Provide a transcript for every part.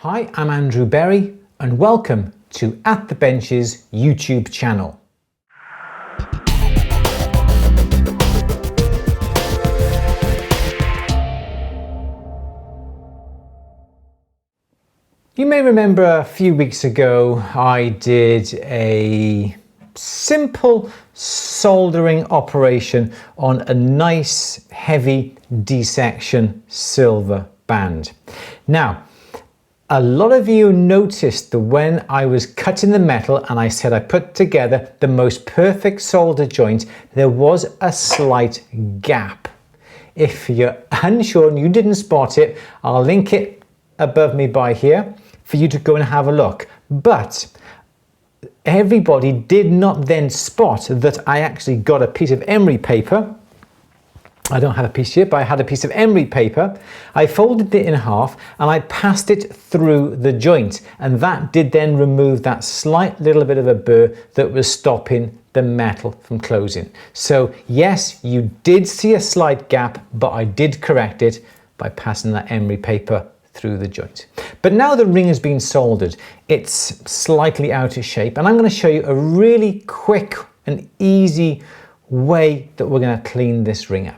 Hi, I'm Andrew Berry and welcome to At the Bench's YouTube channel. You may remember a few weeks ago I did a simple soldering operation on a nice heavy D-section silver band. Now, a lot of you noticed that when I was cutting the metal and I said I put together the most perfect solder joint, there was a slight gap. If you're unsure and you didn't spot it, I'll link it above me by here for you to go and have a look. But everybody did not then spot that I actually got a piece of emery paper. I don't have a piece here, but I had a piece of emery paper. I folded it in half and I passed it through the joint, and that did then remove that slight little bit of a burr that was stopping the metal from closing. So yes, you did see a slight gap, but I did correct it by passing that emery paper through the joint. But now the ring has been soldered, it's slightly out of shape, and I'm going to show you a really quick and easy way that we're going to clean this ring up.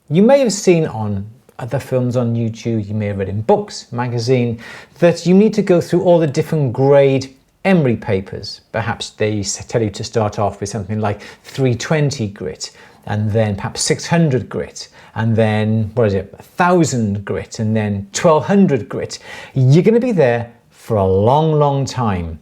You may have seen on other films on YouTube, you may have read in books, magazine, that you need to go through all the different grade emery papers. Perhaps they tell you to start off with something like 320 grit, and then perhaps 600 grit, and then, 1000 grit, and then 1200 grit. You're going to be there for a long time.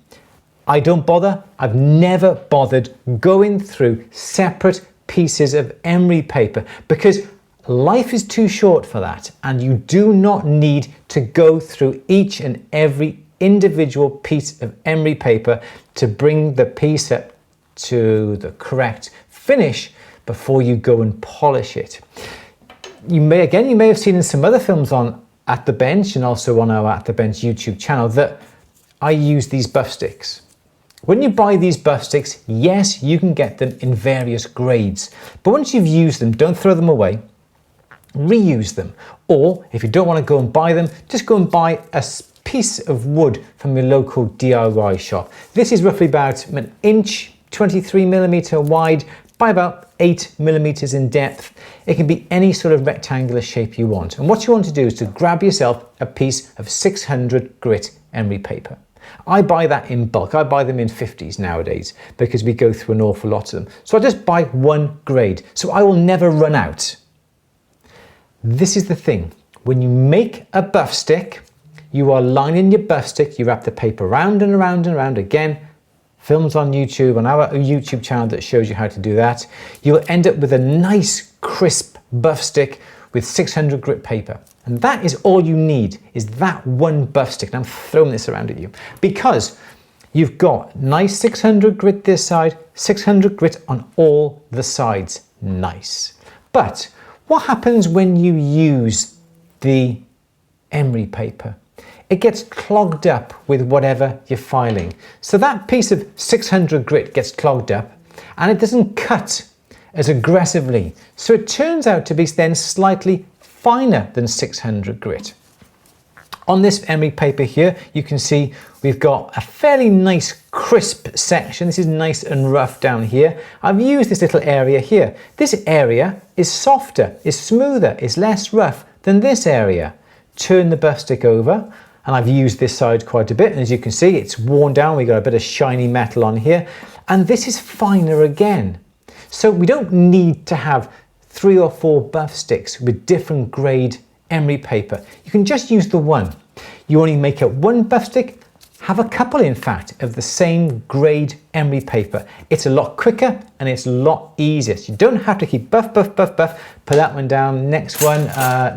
I don't bother. I've never bothered going through separate pieces of emery paper because life is too short for that, and you do not need to go through each and every individual piece of emery paper to bring the piece up to the correct finish before you go and polish it. You may have seen in some other films on At the Bench and also on our At the Bench YouTube channel that I use these buff sticks. When you buy these buff sticks, yes, you can get them in various grades, but once you've used them, don't throw them away. Reuse them, or if you don't want to go and buy them, just go and buy a piece of wood from your local DIY shop. This is roughly about an inch, 23mm wide by about 8mm in depth. It can be any sort of rectangular shape you want, and what you want to do is to grab yourself a piece of 600 grit emery paper. I buy that in bulk. I buy them in 50s nowadays because we go through an awful lot of them, so I just buy one grade so I will never run out. This is the thing, when you make a buff stick, you are lining your buff stick, you wrap the paper round and around and around again, films on YouTube, on our YouTube channel that shows you how to do that. You'll end up with a nice crisp buff stick with 600 grit paper. And that is all you need, is that one buff stick. And I'm throwing this around at you because you've got nice 600 grit this side, 600 grit on all the sides. Nice. But what happens when you use the emery paper? It gets clogged up with whatever you're filing. So that piece of 600 grit gets clogged up and it doesn't cut as aggressively. So it turns out to be then slightly finer than 600 grit. On this emery paper here, you can see we've got a fairly nice crisp section. This is nice and rough down here. I've used this little area here. This area is softer, is smoother, is less rough than this area. Turn the buff stick over, and I've used this side quite a bit. And as you can see, it's worn down. We've got a bit of shiny metal on here, and this is finer again. So we don't need to have 3 or 4 buff sticks with different grade emery paper. You can just use the one. You only make up one buff stick, have a couple in fact of the same grade emery paper. It's a lot quicker and it's a lot easier. So you don't have to keep buff, put that one down, next one,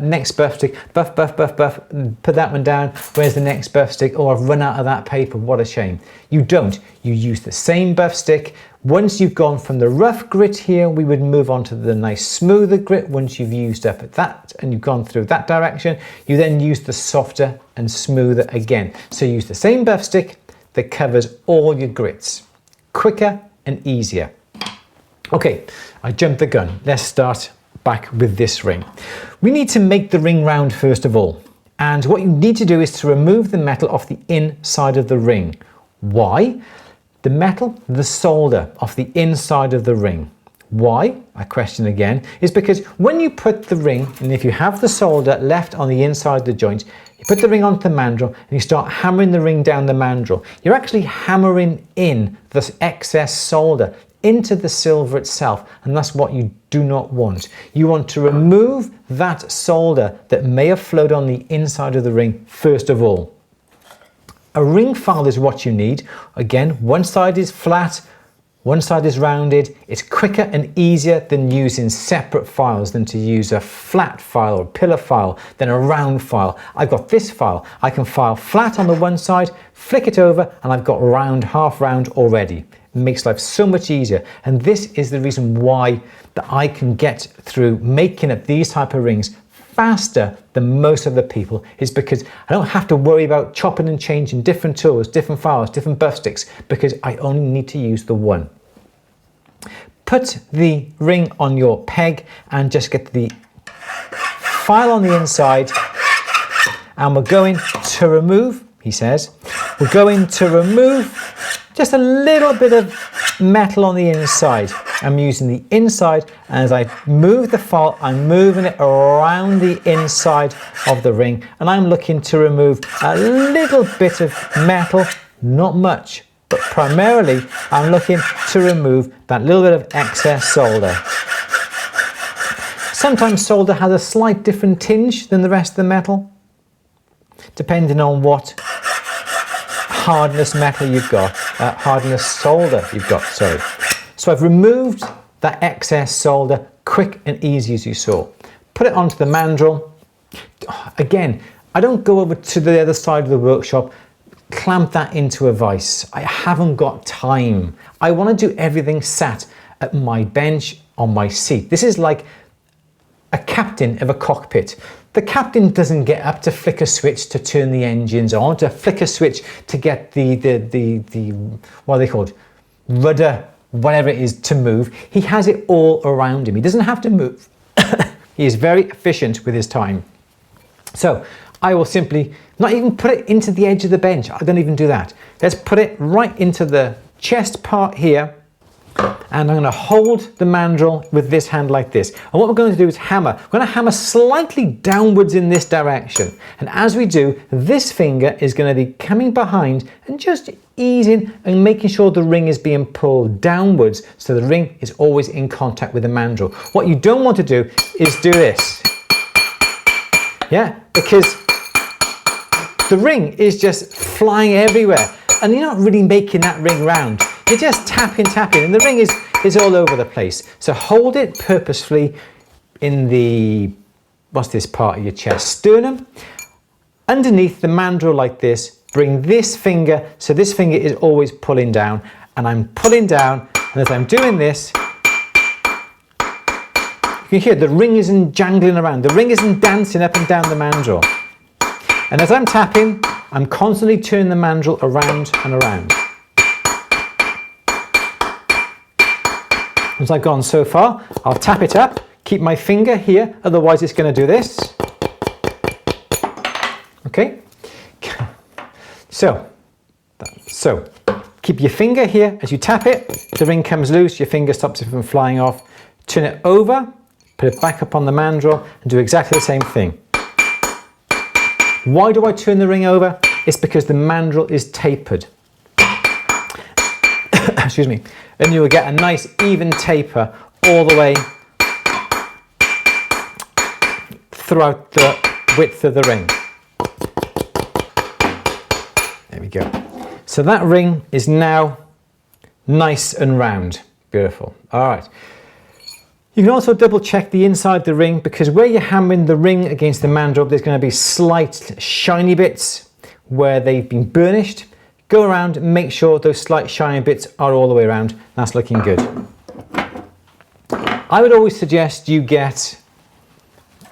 next buff stick, buff, put that one down, where's the next buff stick? Oh, I've run out of that paper, what a shame. You don't, you use the same buff stick. Once you've gone from the rough grit here, we would move on to the nice smoother grit. Once you've used up at that and you've gone through that direction, you then use the softer and smoother again. So use the same buff stick that covers all your grits. Quicker and easier. Okay, I jumped the gun. Let's start back with this ring. We need to make the ring round first of all. And what you need to do is to remove the metal off the inside of the ring. Why? The metal, the solder off the inside of the ring. Why, I question again, is because when you put the ring, and if you have the solder left on the inside of the joint, you put the ring onto the mandrel and you start hammering the ring down the mandrel. You're actually hammering in the excess solder into the silver itself, and that's what you do not want. You want to remove that solder that may have flowed on the inside of the ring first of all. A ring file is what you need. Again, one side is flat, one side is rounded. It's quicker and easier than using separate files than to use a flat file or pillar file, then a round file. I've got this file. I can file flat on the one side, flick it over, and I've got round, half round already. It makes life so much easier. And this is the reason why that I can get through making up these type of rings faster than most other people, is because I don't have to worry about chopping and changing different tools, different files, different buff sticks, because I only need to use the one. Put the ring on your peg and just get the file on the inside, and we're going to remove, he says, we're going to remove just a little bit of metal on the inside. I'm using the inside, and as I move the file, I'm moving it around the inside of the ring, and I'm looking to remove a little bit of metal, not much, but primarily I'm looking to remove that little bit of excess solder. Sometimes solder has a slight different tinge than the rest of the metal, depending on what hardness metal you've got, hardness solder you've got, sorry. So I've removed that excess solder, quick and easy as you saw. Put it onto the mandrel. Again, I don't go over to the other side of the workshop, clamp that into a vise. I haven't got time. I want to do everything sat at my bench on my seat. This is like a captain of a cockpit. The captain doesn't get up to flick a switch to turn the engines on, to flick a switch to get the what are they called? Rudder, whatever it is, to move. He has it all around him. He doesn't have to move. He is very efficient with his time. So I will simply not even put it into the edge of the bench. I don't even do that. Let's put it right into the chest part here. And I'm going to hold the mandrel with this hand like this. And what we're going to do is hammer. We're going to hammer slightly downwards in this direction. And as we do, this finger is going to be coming behind and just easing and making sure the ring is being pulled downwards, so the ring is always in contact with the mandrel. What you don't want to do is do this. Yeah, because the ring is just flying everywhere and you're not really making that ring round. You're just tapping, and the ring is all over the place. So hold it purposefully in the, what's this part of your chest? Sternum. Underneath the mandrel like this, bring this finger, so this finger is always pulling down, and I'm pulling down, and as I'm doing this, you can hear the ring isn't jangling around, the ring isn't dancing up and down the mandrel. And as I'm tapping, I'm constantly turning the mandrel around and around. As I've gone so far, I'll tap it up, keep my finger here, otherwise it's going to do this. Okay? So keep your finger here. As you tap it, the ring comes loose, your finger stops it from flying off. Turn it over, put it back up on the mandrel, and do exactly the same thing. Why do I turn the ring over? It's because the mandrel is tapered. Excuse me. And you will get a nice even taper all the way throughout the width of the ring. There we go. So that ring is now nice and round. Beautiful. All right. You can also double check the inside of the ring, because where you're hammering the ring against the mandrel, there's going to be slight shiny bits where they've been burnished. Go around and make sure those slight shiny bits are all the way around. That's looking good. I would always suggest you get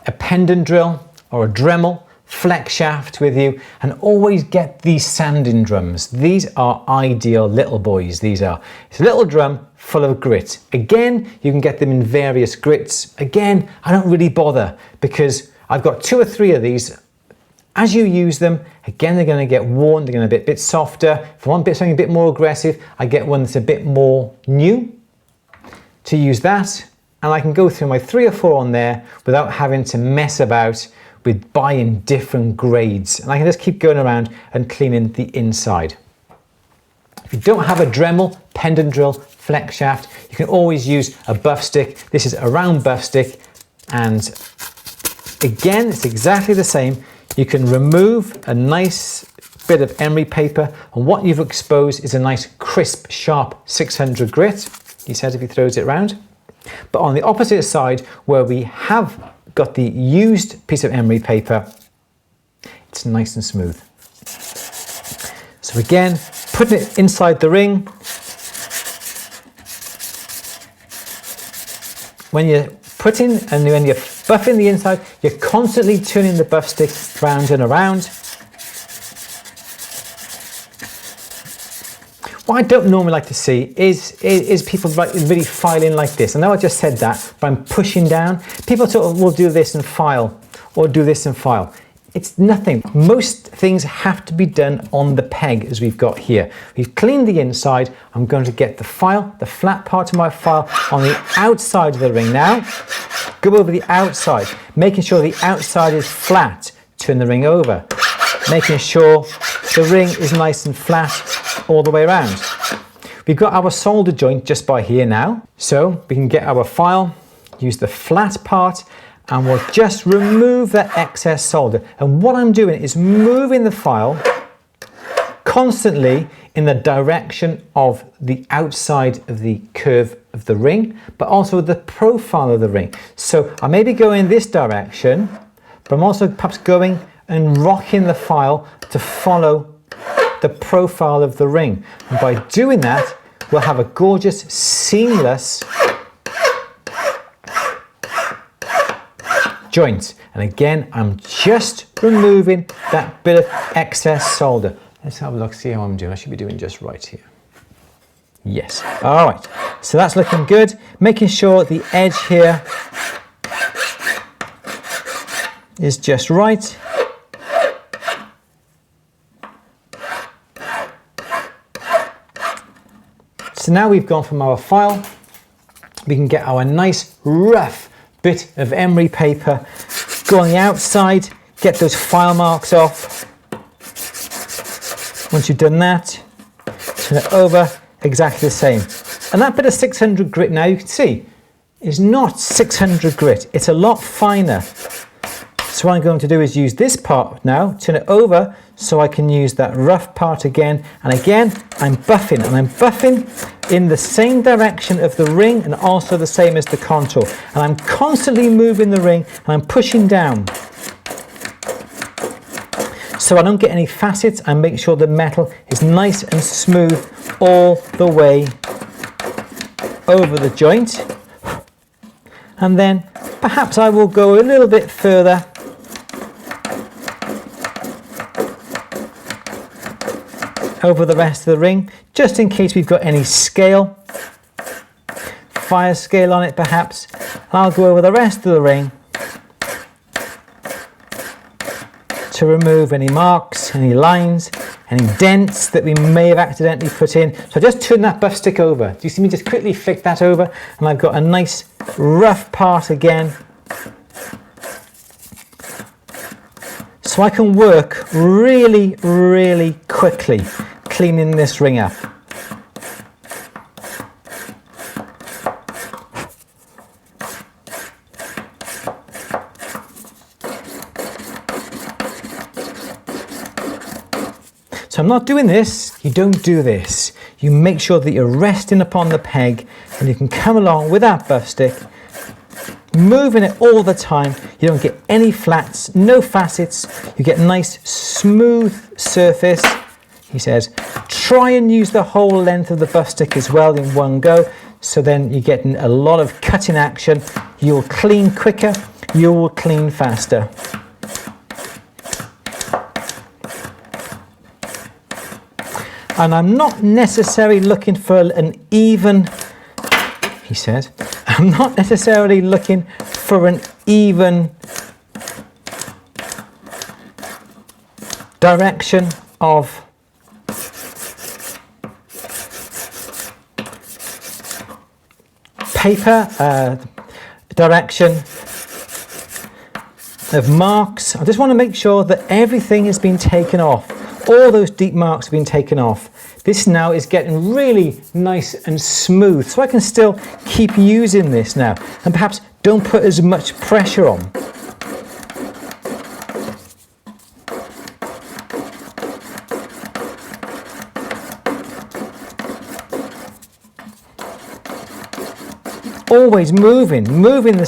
a pendant drill or a Dremel flex shaft with you, and always get these sanding drums. These are ideal little boys. These are. It's a little drum full of grit. Again, you can get them in various grits. Again, I don't really bother because I've got 2 or 3 of these As you use them, again, they're going to get worn, they're going to be a bit softer. If I want something a bit more aggressive, I get one that's a bit more new to use that. And I can go through my 3 or 4 on there without having to mess about with buying different grades. And I can just keep going around and cleaning the inside. If you don't have a Dremel, pendant drill, flex shaft, you can always use a buff stick. This is a round buff stick, and again, it's exactly the same. You can remove a nice bit of emery paper, and what you've exposed is a nice crisp, sharp 600 grit, he says if he throws it around. But on the opposite side, where we have got the used piece of emery paper, it's nice and smooth. So again, putting it inside the ring. When you're putting and when you're buffing the inside, you're constantly turning the buff stick round and around. What I don't normally like to see is people really filing like this. I know I just said that, but I'm pushing down. People sort of will do this and file, or do this and file. It's nothing. Most things have to be done on the peg, as we've got here. We've cleaned the inside. I'm going to get the file, the flat part of my file, on the outside of the ring now. Go over the outside, making sure the outside is flat. Turn the ring over, making sure the ring is nice and flat all the way around. We've got our solder joint just by here now. So we can get our file, use the flat part, and we'll just remove that excess solder. And what I'm doing is moving the file constantly in the direction of the outside of the curve of the ring, but also the profile of the ring. So I may be going this direction, but I'm also perhaps going and rocking the file to follow the profile of the ring. And by doing that, we'll have a gorgeous, seamless joint. And again, I'm just removing that bit of excess solder. Let's have a look, see how I'm doing. I should be doing just right here. Yes. All right. So that's looking good. Making sure the edge here is just right. So now we've gone from our file, we can get our nice rough bit of emery paper, go on the outside, get those file marks off. Once you've done that, turn it over, exactly the same. And that bit of 600 grit now, you can see, is not 600 grit, it's a lot finer. So what I'm going to do is use this part now, turn it over, so I can use that rough part again. And again, I'm buffing, and I'm buffing in the same direction of the ring and also the same as the contour. And I'm constantly moving the ring and I'm pushing down. So I don't get any facets, and make sure the metal is nice and smooth all the way over the joint. And then perhaps I will go a little bit further over the rest of the ring, just in case we've got any scale, fire scale on it perhaps. I'll go over the rest of the ring to remove any marks, any lines, any dents that we may have accidentally put in. So I just turn that buff stick over. Do you see me just quickly flick that over? And I've got a nice rough part again. So I can work really, really quickly cleaning this ring up. So I'm not doing this, you don't do this. You make sure that you're resting upon the peg, and you can come along with that buff stick, moving it all the time. You don't get any flats, no facets. You get nice smooth surface. He says, try and use the whole length of the buff stick as well in one go, so then you're getting a lot of cutting action. You'll clean quicker, you will clean faster. And I'm not necessarily looking for an even, he said, I'm not necessarily looking for an even direction of paper, direction of marks. I just want to make sure that everything has been taken off. All those deep marks have been taken off. This now is getting really nice and smooth, so I can still keep using this now and perhaps don't put as much pressure on. Always moving the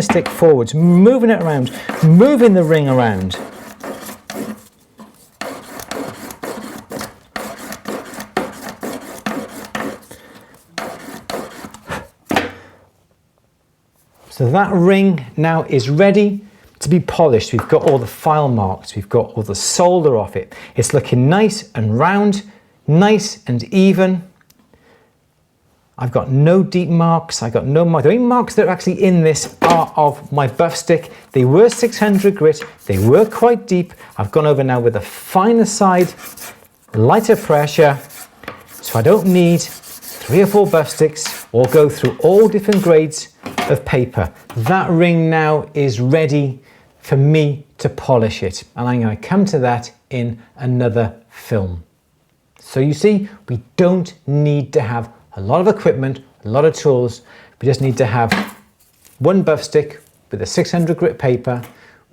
stick forwards, moving it around, moving the ring around. So that ring now is ready to be polished. We've got all the file marks, we've got all the solder off it. It's looking nice and round, nice and even. I've got no deep marks, I've got no marks. The only marks that are actually in this are of my buff stick. They were 600 grit, they were quite deep. I've gone over now with a finer side, lighter pressure, so I don't need 3 or 4 buff sticks or go through all different grades of paper. That ring now is ready for me to polish it, and I'm going to come to that in another film. So you see, we don't need to have a lot of equipment, a lot of tools. We just need to have one buff stick with a 600 grit paper.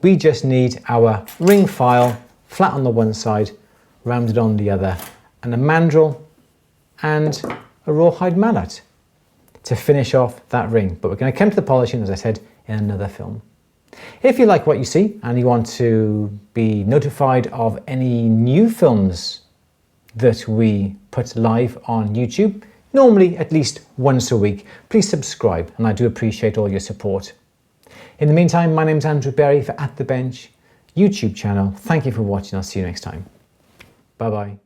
We just need our ring file, flat on the one side, rounded on the other, and a mandrel and a rawhide mallet to finish off that ring. But we're going to come to the polishing, as I said, in another film. If you like what you see and you want to be notified of any new films that we put live on YouTube, normally at least once a week, please subscribe, and I do appreciate all your support. In the meantime, my name's Andrew Berry for At The Bench YouTube channel. Thank you for watching. I'll see you next time. Bye bye.